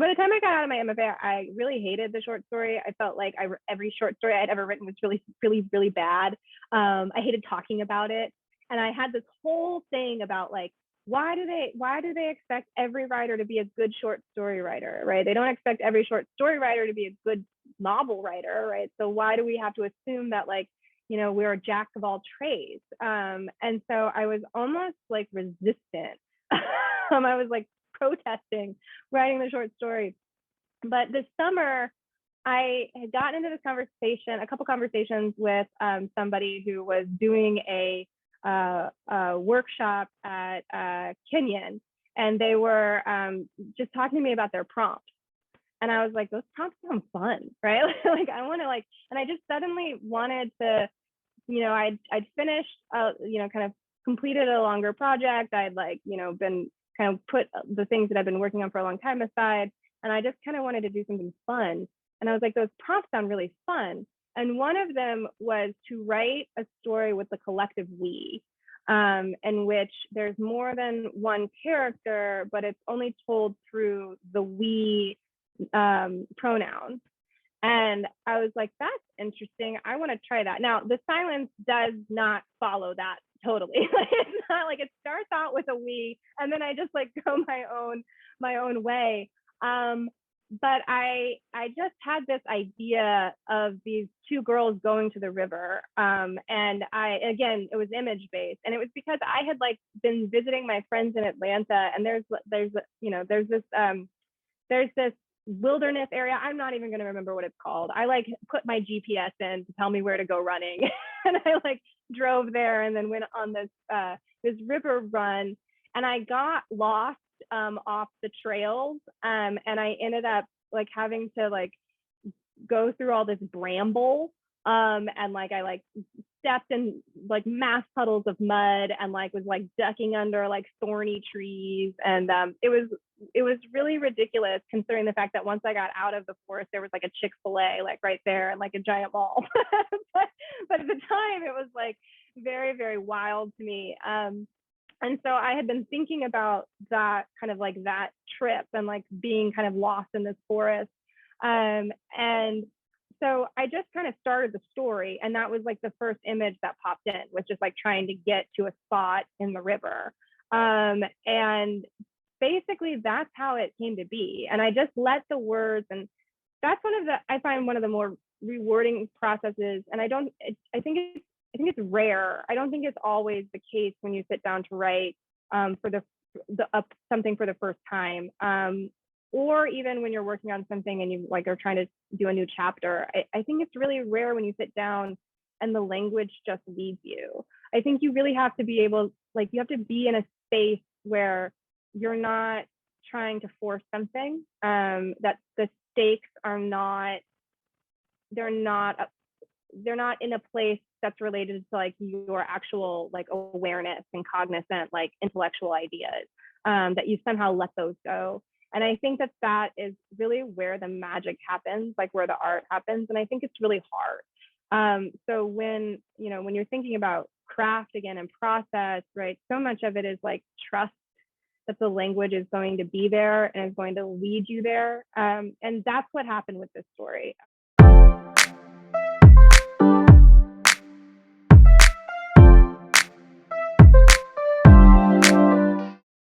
by the time I got out of my MFA, I really hated the short story. I felt like every short story I'd ever written was really, really, really bad. I hated talking about it. And I had this whole thing about like, why do they expect every writer to be a good short story writer, right? They don't expect every short story writer to be a good novel writer, right? So why do we have to assume that like, we're a jack of all trades? And so I was almost like resistant. I was like protesting writing the short story. But this summer, I had gotten into this conversation, a couple conversations with somebody who was doing a workshop at Kenyon, and they were just talking to me about their prompts. And I was like, those prompts sound fun, right? Like I want to like, and I just suddenly wanted to, I'd finished, kind of completed a longer project. I'd like, been kind of put the things that I've been working on for a long time aside. And I just kind of wanted to do something fun. And I was like, those prompts sound really fun. And one of them was to write a story with the collective we, in which there's more than one character, but it's only told through the we pronouns. And I was like, that's interesting. I want to try that. Now, the silence does not follow that totally. It's not like it starts out with a we, and then I just like go my own way. But I just had this idea of these two girls going to the river. And again, it was image based, and it was because I had like been visiting my friends in Atlanta, and there's this wilderness area. I'm not even going to remember what it's called. I like put my GPS in to tell me where to go running. And I like drove there and then went on this river run, and I got lost off the trails. And I ended up like having to like go through all this bramble. And like I like stepped in like mass puddles of mud and like was like ducking under like thorny trees. And it was really ridiculous considering the fact that once I got out of the forest, there was like a Chick-fil-A like right there and like a giant mall. but at the time it was like very, very wild to me. And so I had been thinking about that kind of like that trip and like being kind of lost in this forest. And so I just kind of started the story, and that was like the first image that popped in, was just like trying to get to a spot in the river. And basically that's how it came to be. And I just let the words, and that's I find one of the more rewarding processes. And I think it's rare. I don't think it's always the case when you sit down to write for something for the first time. Or even when you're working on something and you like are trying to do a new chapter. I think it's really rare when you sit down and the language just leads you. I think you really have to be able, like you have to be in a space where you're not trying to force something, that the stakes are not, they're not in a place that's related to like your actual like awareness and cognizant like intellectual ideas, that you somehow let those go. And I think that is really where the magic happens, like where the art happens. And I think it's really hard. So when you're thinking about craft again and process, right, so much of it is like trust that the language is going to be there and is going to lead you there. And that's what happened with this story.